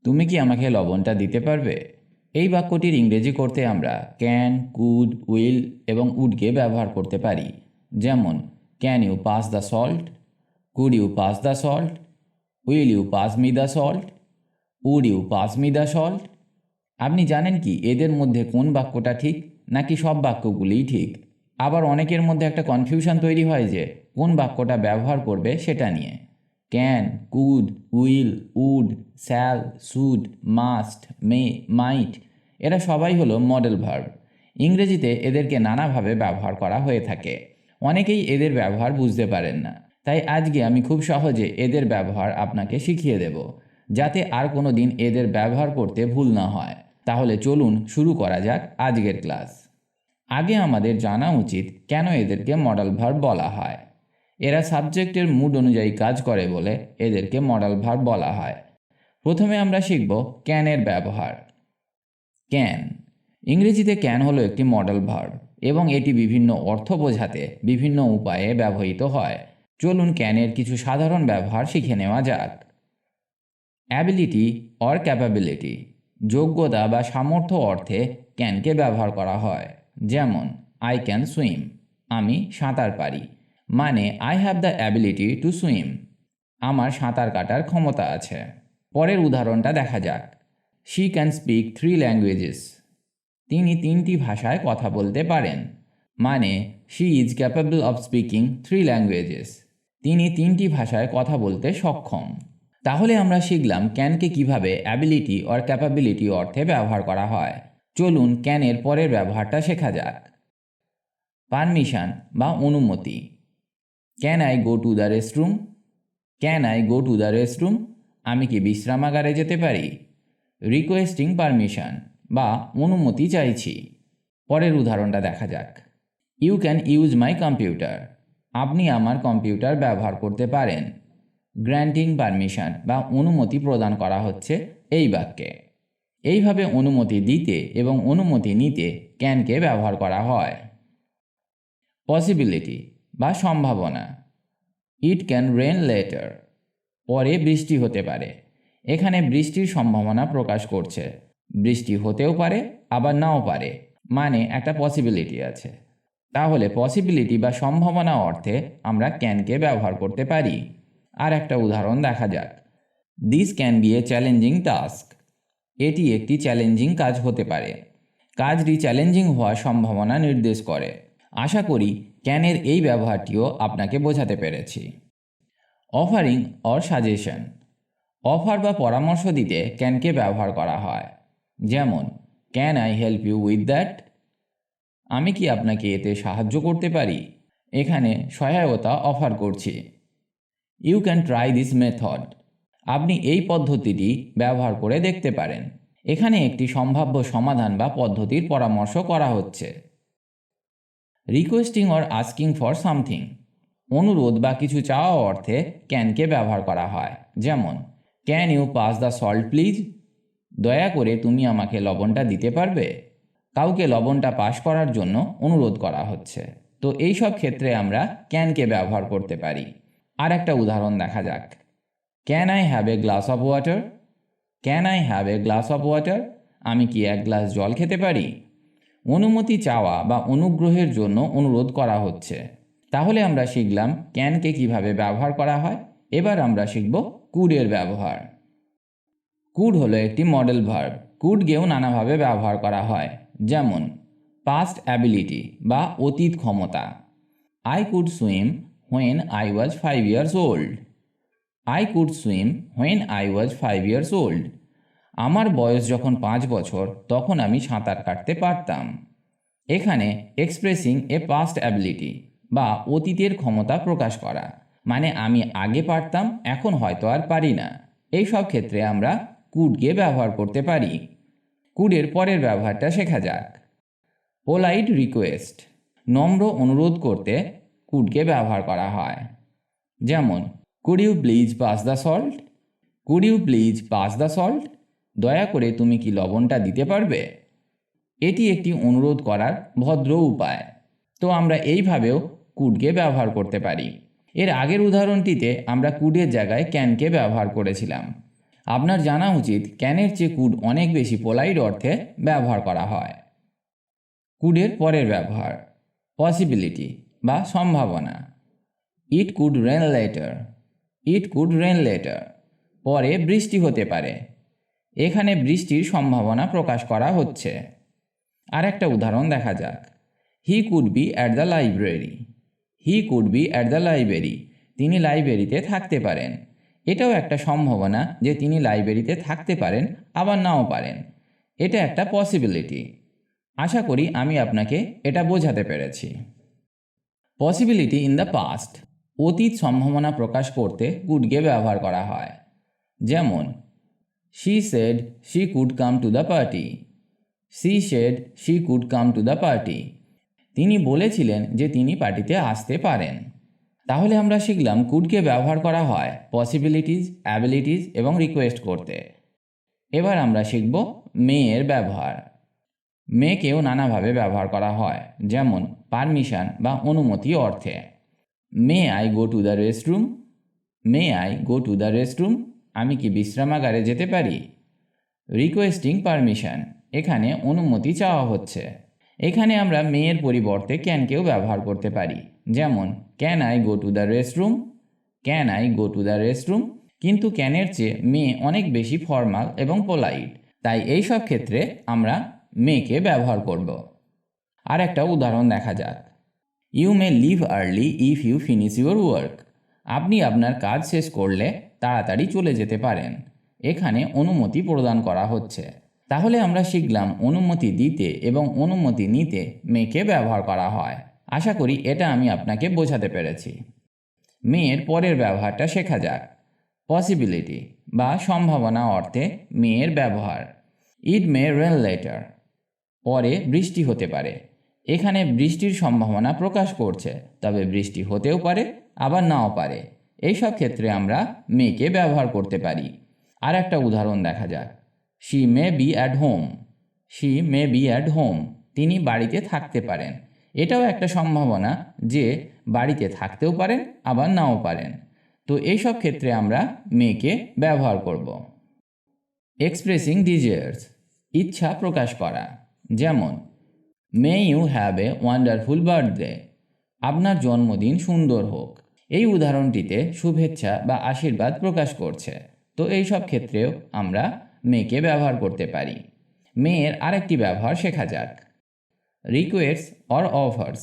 তুমি কি আমাকে লবণটা দিতে পারবে? এই বাক্যটির ইংরেজি করতে আমরা ক্যান, কুড, উইল এবং উডকে ব্যবহার করতে পারি। যেমন, can you pass the salt, could you pass the salt, will you pass me the salt, would you pass me the salt. আপনি জানেন কি এদের মধ্যে কোন বাক্যটা ঠিক, নাকি সব বাক্যগুলিই ঠিক? আবার অনেকের মধ্যে একটা কনফিউশন তৈরি হয় যে কোন বাক্যটা ব্যবহার করবে সেটা নিয়ে। Can, could, will, would, shall, should, must, may, might এরা সবাই হলো মডেল ভার্ব। ইংরেজিতে এদেরকে নানাভাবে ব্যবহার করা হয়ে থাকে। অনেকেই এদের ব্যবহার বুঝতে পারেন না, তাই আজকে আমি খুব সহজে এদের ব্যবহার আপনাকে শিখিয়ে দেব, যাতে আর কোনো দিন এদের ব্যবহার করতে ভুল না হয়। তাহলে চলুন শুরু করা যাক আজকের ক্লাস। আগে আমাদের জানা উচিত কেন এদেরকে মডেল ভার্ব বলা হয়। এরা সাবজেক্টের মুড অনুযায়ী কাজ করে বলে এদেরকে মডেল ভার্ব বলা হয়। প্রথমে আমরা শিখব ক্যানের ব্যবহার। ক্যান, ইংরেজিতে ক্যান হলো একটি মডেল ভার্ব এবং এটি বিভিন্ন অর্থ বোঝাতে বিভিন্ন উপায়ে ব্যবহৃত হয়। চলুন ক্যানের কিছু সাধারণ ব্যবহার শিখে নেওয়া যাক। অ্যাবিলিটি অর ক্যাপাবিলিটি, যোগ্যতা বা সামর্থ্য অর্থে ক্যানকে ব্যবহার করা হয়। যেমন, আই ক্যান সুইম, আমি সাঁতার পারি, মানে I have the ability to swim, আমার সাঁতার কাটার ক্ষমতা আছে। পরের উদাহরণটা দেখা যাক। শি ক্যান স্পিক 3 ল্যাঙ্গুয়েজেস, তিনি 3টি ভাষায় কথা বলতে পারেন, মানে she is capable of speaking 3 languages, তিনি 3টি ভাষায় কথা বলতে সক্ষম। তাহলে আমরা শিখলাম ক্যানকে কিভাবে অ্যাবিলিটি অর ক্যাপাবিলিটি অর্থে ব্যবহার করা হয়। চলুন ক্যানের পরের ব্যবহারটা শেখা যাক। পারমিশন বা অনুমতি। Can I go to the restroom, can I go to the restroom, আমি কি বিশ্রামাগারে যেতে পারি? রিকোয়েস্টিং পারমিশন বা অনুমতি চাইছি। পরের উদাহরণটা দেখা যাক। You can use my computer, আপনি আমার কম্পিউটার ব্যবহার করতে পারেন। গ্র্যান্টিং পারমিশন বা অনুমতি প্রদান করা হচ্ছে এই বাক্যে। এইভাবে অনুমতি দিতে এবং অনুমতি নিতে ক্যানকে ব্যবহার করা হয়। পসিবিলিটি বা সম্ভাবনা। ইট ক্যান রেন লেটার, পরে বৃষ্টি হতে পারে। এখানে বৃষ্টির সম্ভাবনা প্রকাশ করছে। বৃষ্টি হতেও পারে আবার নাও পারে, মানে একটা পসিবিলিটি আছে। তাহলে পসিবিলিটি বা সম্ভাবনা অর্থে আমরা ক্যানকে ব্যবহার করতে পারি। আর একটা উদাহরণ দেখা যাক। This can B A challenging task, এটি একটি চ্যালেঞ্জিং কাজ হতে পারে। কাজটি চ্যালেঞ্জিং হওয়ার সম্ভাবনা নির্দেশ করে। আশা করি ক্যানের এই ব্যবহারটিও আপনাকে বোঝাতে পেরেছি। অফারিং অর সাজেশন, অফার বা পরামর্শ দিতে ক্যানকে ব্যবহার করা হয়। যেমন, can I help you with that, আমি কি আপনাকে এতে সাহায্য করতে পারি? এখানে সহায়তা অফার করছি। You can try this method, আপনি এই পদ্ধতিটি ব্যবহার করে দেখতে পারেন। এখানে একটি সম্ভাব্য সমাধান বা পদ্ধতির পরামর্শ করা হচ্ছে। Requesting or asking for something, অনুরোধ বা কিছু চাওয়া অর্থে ক্যানকে ব্যবহার করা হয়। যেমন, can you pass the salt please, দয়া করে তুমি আমাকে লবণটা দিতে পারবে? কাউকে লবণটা পাস করার জন্য অনুরোধ করা হচ্ছে। তো এই সব ক্ষেত্রে আমরা ক্যানকে ব্যবহার করতে পারি। আর একটা উদাহরণ দেখা যাক। Can I have a glass of water, can I have a glass of water, আমি কি এক গ্লাস জল খেতে পারি? অনুমতি চাওয়া বা অনুগ্রহের জন্য অনুরোধ করা হচ্ছে। তাহলে আমরা শিখলাম ক্যানকে কিভাবে ব্যবহার করা হয়। এবার আমরা শিখব কুডের ব্যবহার। কুড হলো একটি মডেল ভার্ব। কুডকেও নানাভাবে ব্যবহার করা হয়। যেমন, পাস্ট অ্যাবিলিটি বা অতীত ক্ষমতা। I could swim when I was 5 years old, I could swim when I was 5 years old, আমার বয়স যখন 5 বছর তখন আমি সাঁতার কাটতে পারতাম। এখানে এক্সপ্রেসিং এ পাস্ট অ্যাবিলিটি বা অতীতের ক্ষমতা প্রকাশ করা, মানে আমি আগে পারতাম এখন হয়তো আর পারি না। এই সব ক্ষেত্রে আমরা কুডকে ব্যবহার করতে পারি। কুডের পরের ব্যবহারটা শেখা যাক। পোলাইট রিকোয়েস্ট, নম্র অনুরোধ করতে কুডকে ব্যবহার করা হয়। যেমন, could you please pass the salt, could you please pass the salt, দয়া করে তুমি কি লবণটা দিতে পারবে? এটি একটি অনুরোধ করার ভদ্র উপায়। তো আমরা এইভাবেও কুডকে ব্যবহার করতে পারি। এর আগের উদাহরণটিতে আমরা কুডের জায়গায় ক্যানকে ব্যবহার করেছিলাম। আপনার জানা উচিত ক্যানের চেয়ে কুড অনেক বেশি পোলাইট অর্থে ব্যবহার করা হয়। কুডের পরের ব্যবহার পসিবিলিটি বা সম্ভাবনা। It could rain later. It could rain later, পরে বৃষ্টি হতে পারে। এখানে বৃষ্টির সম্ভাবনা প্রকাশ করা হচ্ছে। আর একটা উদাহরণ দেখা যাক। He could be at the library. He could be at the library, তিনি লাইব্রেরিতে থাকতে পারেন। এটাও একটা সম্ভাবনা যে তিনি লাইব্রেরিতে থাকতে পারেন, আবার নাও পারেন। এটা একটা পসিবিলিটি। আশা করি আমি আপনাকে এটা বোঝাতে পেরেছি। পসিবিলিটি ইন দ্য পাস্ট, অতীত সম্ভাবনা প্রকাশ করতে কুডকে ব্যবহার করা হয়। যেমন she said she could come to the party. She said she could come to the party, তিনি বলেছিলেন যে তিনি পার্টিতে আসতে পারেন। তাহলে আমরা শিখলাম কুডকে ব্যবহার করা হয় পসিবিলিটিজ, অ্যাবিলিটিজ এবং রিকোয়েস্ট করতে। এবার আমরা শিখব মেয়ের ব্যবহার। মেয়েকেও নানাভাবে ব্যবহার করা হয়, যেমন পারমিশন বা অনুমতি অর্থে। May I go to the restroom. May I go to the restroom, আমি কি বিশ্রামাগারে যেতে পারি। রিকোয়েস্টিং পারমিশন, এখানে অনুমতি চাওয়া হচ্ছে। এখানে আমরা মেয়ের পরিবর্তে ক্যানকেও ব্যবহার করতে পারি, যেমন can I go to the restroom. Can I go to the restroom, কিন্তু ক্যানের চেয়ে মেয়ে অনেক বেশি ফর্মাল এবং পোলাইট, তাই এই সব ক্ষেত্রে আমরা মেয়েকে ব্যবহার করব। আর একটা উদাহরণ দেখা যাক। You may leave early if you finish your work. আপনি আপনার কাজ শেষ করলে তাড়াতাড়ি চলে যেতে পারেন। এখানে অনুমতি প্রদান করা হচ্ছে। তাহলে আমরা শিখলাম অনুমতি দিতে এবং অনুমতি নিতে মেকে ব্যবহার করা হয়। আশা করি এটা আমি আপনাকে বোঝাতে পেরেছি। মেয়ের পরের ব্যবহারটা শেখা যাক। পসিবিলিটি বা সম্ভাবনা অর্থে মেয়ের ব্যবহার। ইট মে রেন লেটার, পরে বৃষ্টি হতে পারে। এখানে বৃষ্টির সম্ভাবনা প্রকাশ করছে, তবে বৃষ্টি হতেও পারে আবার নাও পারে। এইসব ক্ষেত্রে আমরা মেকে ব্যবহার করতে পারি। আর একটা উদাহরণ দেখা যাক। She may be at home. She may be at home, তিনি বাড়িতে থাকতে পারেন। এটাও একটা সম্ভাবনা যে বাড়িতে থাকতেও পারেন আবার নাও পারেন। তো এইসব ক্ষেত্রে আমরা মেকে ব্যবহার করব। এক্সপ্রেসিং ডিজায়ার্স, ইচ্ছা প্রকাশ করা। যেমন may you have a wonderful birthday, আপনার জন্মদিন সুন্দর হোক। এই উদাহরণটিতে শুভেচ্ছা বা আশীর্বাদ প্রকাশ করছে। তো এই সব ক্ষেত্রেও আমরা মেকে ব্যবহার করতে পারি। মেয়ের আরেকটি ব্যবহার শেখা যাক। রিকোয়েস্ট অর অফার্স,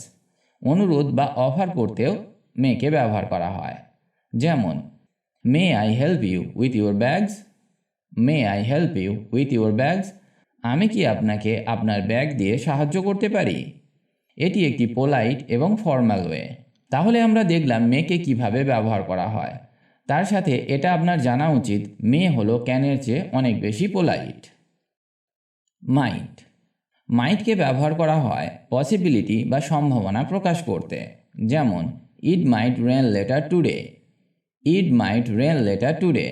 অনুরোধ বা অফার করতেও মেকে ব্যবহার করা হয়। যেমন may I help you with your bags. May I help you with your bags, আমি কি আপনাকে আপনার ব্যাগ দিয়ে সাহায্য করতে পারি। এটি একটি পোলাইট এবং ফর্মাল ওয়ে। তাহলে আমরা দেখলাম মেকে কিভাবে ব্যবহার করা হয়। তার সাথে এটা আপনার জানা উচিত মেয়ে হলো ক্যানের চেয়ে অনেক বেশি পোলাইট। মাইট, মাইটকে ব্যবহার করা হয় পসিবিলিটি বা সম্ভাবনা প্রকাশ করতে। যেমন ইট মাইট রেন লেটার টুডে। ইট মাইট রেন লেটার টুডে,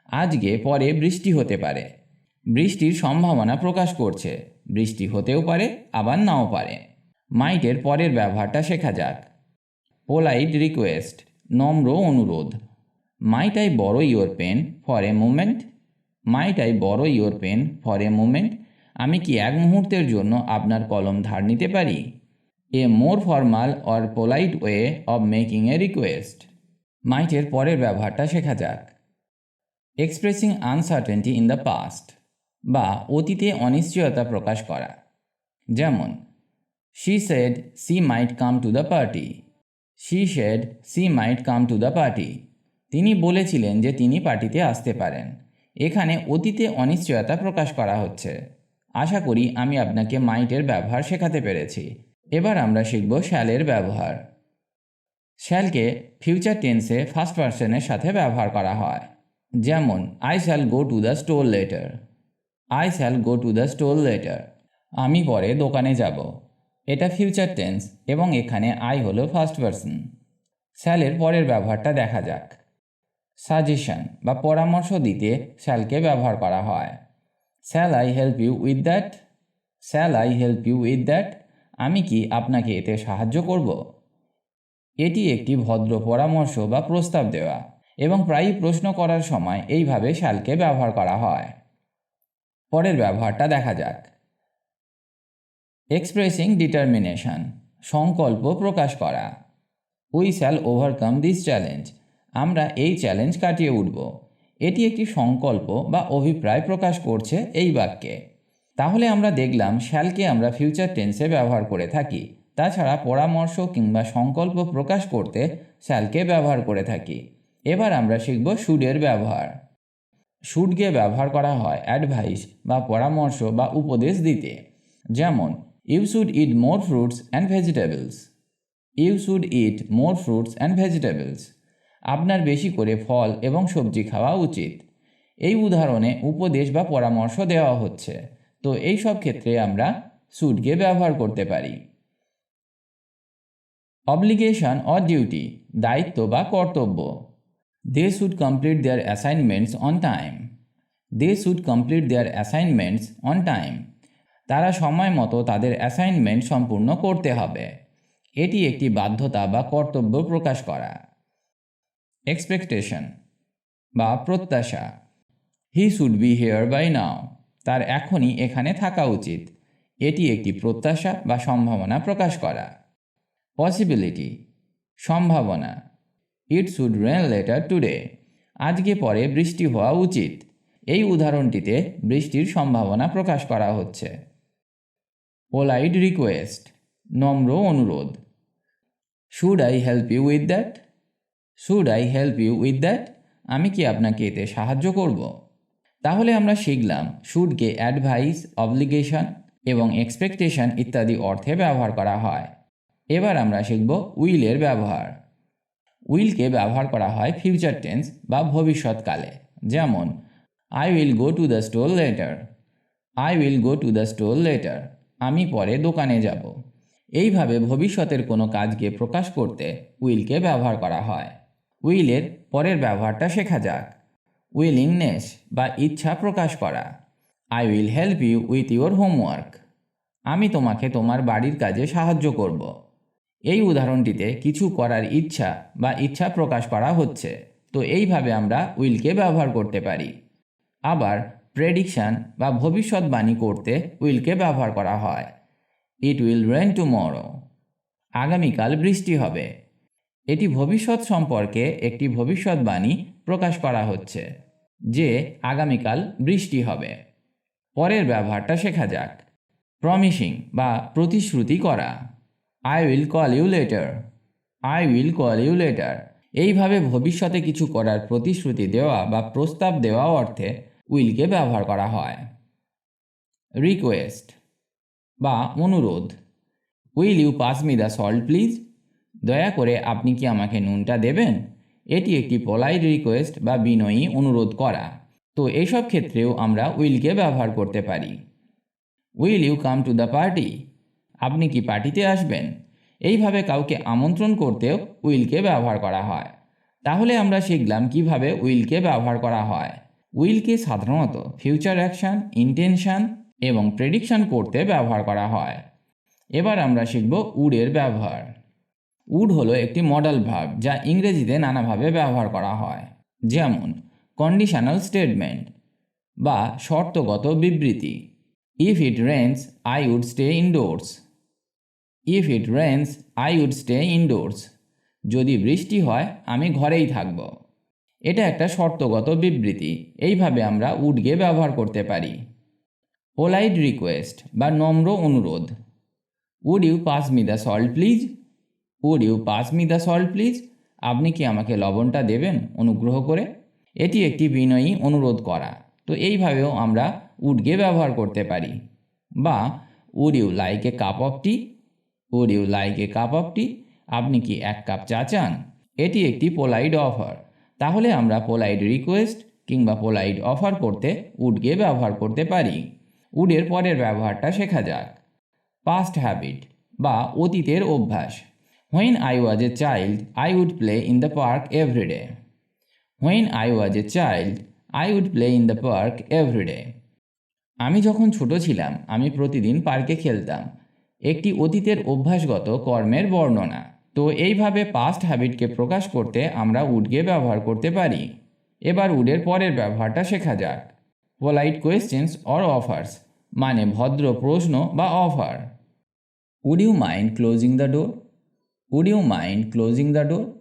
আজকে পরে বৃষ্টি হতে পারে। বৃষ্টির সম্ভাবনা প্রকাশ করছে, বৃষ্টি হতেও পারে আবার নাও পারে। মাইটের পরের ব্যবহারটা শেখা যাক। পোলাইট রিকোয়েস্ট, নম্র অনুরোধ। Might I borrow your pen for a moment. Might I borrow your pen for a moment, আমি কি এক মুহূর্তের জন্য আপনার কলম ধার নিতে পারি। A more formal or polite way of making a request. মাইটের পরের ব্যবহারটা শেখা যাক। Expressing uncertainty in the past, বা অতীতে অনিশ্চয়তা প্রকাশ করা। যেমন she said she might come to the party. She said she might come to the party, তিনি বলেছিলেন যে তিনি পার্টিতে আসতে পারেন। এখানে অতীতে অনিশ্চয়তা প্রকাশ করা হচ্ছে। আশা করি আমি আপনাকে মাইটের ব্যবহার শেখাতে পেরেছি। এবার আমরা শিখব শ্যালের ব্যবহার। শ্যালকে ফিউচার টেন্সে ফার্স্ট পারসনের সাথে ব্যবহার করা হয়। যেমন I shall go to the store letter. I shall go to the store letter, আমি পরে দোকানে যাব। এটা ফিউচার টেন্স এবং এখানে আই হলো ফার্স্ট পারসন। শ্যালের পরের ব্যবহারটা দেখা যাক। সাজেশন বা পরামর্শ দিতে শ্যালকে ব্যবহার করা হয়। Shall I help you with that. Shall I help you with that, আমি কি আপনাকে এতে সাহায্য করব। এটি একটি ভদ্র পরামর্শ বা প্রস্তাব দেওয়া। এবং প্রায়ই প্রশ্ন করার সময় এইভাবে শ্যালকে ব্যবহার করা হয়। পরের ব্যবহারটা দেখা যাক। এক্সপ্রেসিং ডিটারমিনেশন, সংকল্প প্রকাশ করা। We shall overcome this challenge, আমরা এই চ্যালেঞ্জ কাটিয়ে উঠব। এটি একটি সংকল্প বা অভিপ্রায় প্রকাশ করছে এই বাক্যে। তাহলে আমরা দেখলাম শ্যালকে আমরা ফিউচার টেন্সে ব্যবহার করে থাকি। তাছাড়া পরামর্শ কিংবা সংকল্প প্রকাশ করতে শ্যালকে ব্যবহার করে থাকি। এবার আমরা শিখব শুডের ব্যবহার। শুডকে ব্যবহার করা হয় অ্যাডভাইস বা পরামর্শ বা উপদেশ দিতে। যেমন you should eat more fruits and vegetables. You should eat more fruits and vegetables, আপনার বেশি করে ফল এবং সবজি খাওয়া উচিত। এই উদাহরণে উপদেশ বা পরামর্শ দেওয়া হচ্ছে, তো এই সব ক্ষেত্রে আমরা শুডকে ব্যবহার করতে পারি। অব্লিগেশন অর ডিউটি, দায়িত্ব বা কর্তব্য। They should complete their assignments on time. They should complete their assignments on time, তারা সময় মতো তাদের অ্যাসাইনমেন্ট সম্পূর্ণ করতে হবে। এটি একটি বাধ্যতা বা কর্তব্য প্রকাশ করা। এক্সপেকটেশন বা প্রত্যাশা। He should be here by now, তার এখনই এখানে থাকা উচিত। এটি একটি প্রত্যাশা বা সম্ভাবনা প্রকাশ করা। পসিবিলিটি, সম্ভাবনা। It should rain later today, আজকে পরে বৃষ্টি হওয়া উচিত। এই উদাহরণটিতে বৃষ্টির সম্ভাবনা প্রকাশ করা হচ্ছে। পোলাইট রিকোয়েস্ট, নম্র অনুরোধ। Should I help you with that? Should I help you with that, আমি কি আপনাকে এতে সাহায্য করব? তাহলে আমরা শিখলাম শুডকে অ্যাডভাইস, অব্লিগেশন এবং এক্সপেকটেশন ইত্যাদি অর্থে ব্যবহার করা হয়। এবার আমরা শিখব উইলের ব্যবহার। উইলকে ব্যবহার করা হয় ফিউচার টেন্স বা ভবিষ্যৎকালে। যেমন I will go to the store letter. I will go to the store letter, আমি পরে দোকানে যাব। এইভাবে ভবিষ্যতের কোনো কাজকে প্রকাশ করতে উইলকে ব্যবহার করা হয়। উইলের পরের ব্যবহারটা শেখা যাক। উইলিংনেস বা ইচ্ছা প্রকাশ করা। I will help you with your homework, আমি তোমাকে তোমার বাড়ির কাজে সাহায্য করব। এই উদাহরণটিতে কিছু করার ইচ্ছা বা ইচ্ছা প্রকাশ করা হচ্ছে, তো এইভাবে আমরা উইলকে ব্যবহার করতে পারি। আবার প্রেডিকশন বা ভবিষ্যৎবাণী করতে উইলকে ব্যবহার করা হয়। ইট উইল রেন টুমরো, আগামীকাল বৃষ্টি হবে। এটি ভবিষ্যৎ সম্পর্কে একটি ভবিষ্যৎবাণী প্রকাশ করা হচ্ছে যে আগামীকাল বৃষ্টি হবে। পরের ব্যবহারটা শেখা যাক। প্রমিসিং বা প্রতিশ্রুতি করা। I will call you later. I will call you later, এইভাবে ভবিষ্যতে কিছু করার প্রতিশ্রুতি দেওয়া বা প্রস্তাব দেওয়া অর্থে উইলকে ব্যবহার করা হয়। রিকোয়েস্ট বা অনুরোধ। Will you pass me the salt please, দয়া করে আপনি কি আমাকে নুনটা দেবেন? এটি একটি পোলাইট রিকোয়েস্ট বা বিনয়ী অনুরোধ করা, তো এইসব ক্ষেত্রেও আমরা উইলকে ব্যবহার করতে পারি। Will you come to the party, আপনি কি পার্টিতে আসবেন? এইভাবে কাউকে আমন্ত্রণ করতেও উইলকে ব্যবহার করা হয়। তাহলে আমরা শিখলাম কিভাবে উইলকে ব্যবহার করা হয়। উইলকে সাধারণত ফিউচার অ্যাকশন, ইন্টেনশন এবং প্রেডিকশন করতে ব্যবহার করা হয়। এবার আমরা শিখব উডের ব্যবহার। উড হলো একটি মডাল ভার্ব যা ইংরেজিতে নানাভাবে ব্যবহার করা হয়। যেমন কন্ডিশনাল স্টেটমেন্ট বা শর্তগত বিবৃতি। If it rains I would stay indoors. If it rains I would stay indoors, যদি বৃষ্টি হয় আমি ঘরেই থাকব। এটা একটা শর্তগত বিবৃতি, এইভাবে আমরা উডকে ব্যবহার করতে পারি। পোলাইট রিকোয়েস্ট বা নম্র অনুরোধ। Would you pass me the salt please? Would you pass me the salt please, আপনি কি আমাকে লবণটা দেবেন অনুগ্রহ করে? এটি একটি বিনয়ী অনুরোধ করা, তো এইভাবেও আমরা উডকে ব্যবহার করতে পারি। বা would you like a cup of tea? Would you like a cup of tea, আপনি কি এক কাপ চা চান? এটি একটি পোলাইট অফার, তাহলে আমরা পোলাইট রিকোয়েস্ট কিংবা পোলাইট অফার করতে উডকে ব্যবহার করতে পারি। উডের পরের ব্যবহারটা শেখা যাক। পাস্ট হ্যাবিট বা অতীতের অভ্যাস। When I was a child, I would play in the park every day. When I was a child, I would play in the park every day. আমি যখন ছোট ছিলাম আমি প্রতিদিন পার্কে খেলতাম। একটি অতীতের অভ্যাসগত কর্মের বর্ণনা, তো এইভাবে পাস্ট হ্যাবিটকে প্রকাশ করতে আমরা উডকে ব্যবহার করতে পারি। এবার উডের পরের ব্যবহারটা শেখা যাক। পোলাইট কোয়েশ্চেন্স অর অফার্স মানে ভদ্র প্রশ্ন বা offer. Would you mind closing the door? Would you mind closing the door?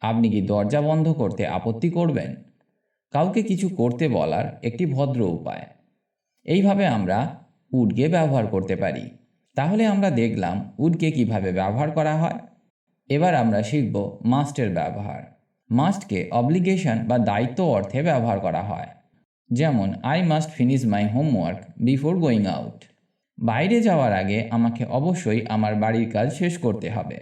আপনি কি দরজা বন্ধ করতে আপত্তি করবেন? কাউকে কিছু করতে বলার একটি ভদ্র উপায়। এইভাবে আমরা উডকে ব্যবহার করতে পারি। তাহলে আমরা দেখলাম উডকে কিভাবে ব্যবহার করা হয়। এবার আমরা শিখব মাস্টের ব্যবহার। মাস্টকে অব্লিগেশন বা দায়িত্ব অর্থে ব্যবহার করা হয়। যেমন I must finish my homework before going out. বাইরে যাওয়ার আগে আমাকে অবশ্যই আমার বাড়ির কাজ শেষ করতে হবে।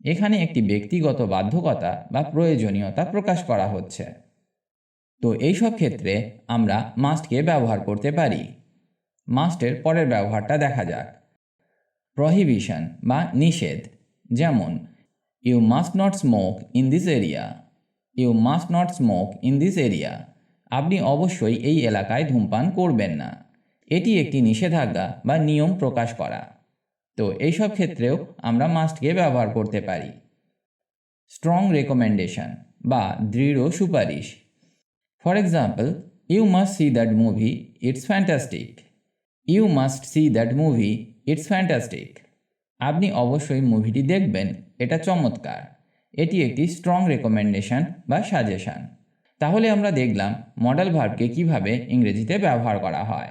এখানে একটি ব্যক্তিগত বাধ্যকতা বা প্রয়োজনীয়তা প্রকাশ করা হচ্ছে। তো এইসব ক্ষেত্রে আমরা মাস্টকে ব্যবহার করতে পারি। মাস্টের পরের ব্যবহারটা দেখা যাক। প্রহিবিশন বা নিষেধ। যেমন you must not smoke in this area. You must not smoke in this area. আপনি অবশ্যই এই এলাকায় ধূমপান করবেন না। এটি একটি নিষেধাজ্ঞা বা নিয়ম প্রকাশ করা। তো এইসব ক্ষেত্রেও আমরা মাস্টকে ব্যবহার করতে পারি। স্ট্রং রেকমেন্ডেশন বা দৃঢ় সুপারিশ। For example, you must see that movie, it's fantastic. You must see that movie, it's fantastic. আপনি অবশ্যই মুভিটি দেখবেন, এটা চমৎকার। এটি একটি স্ট্রং রেকমেন্ডেশন বা সাজেশন। তাহলে আমরা দেখলাম মডাল ভার্বকে কিভাবে ইংরেজিতে ব্যবহার করা হয়।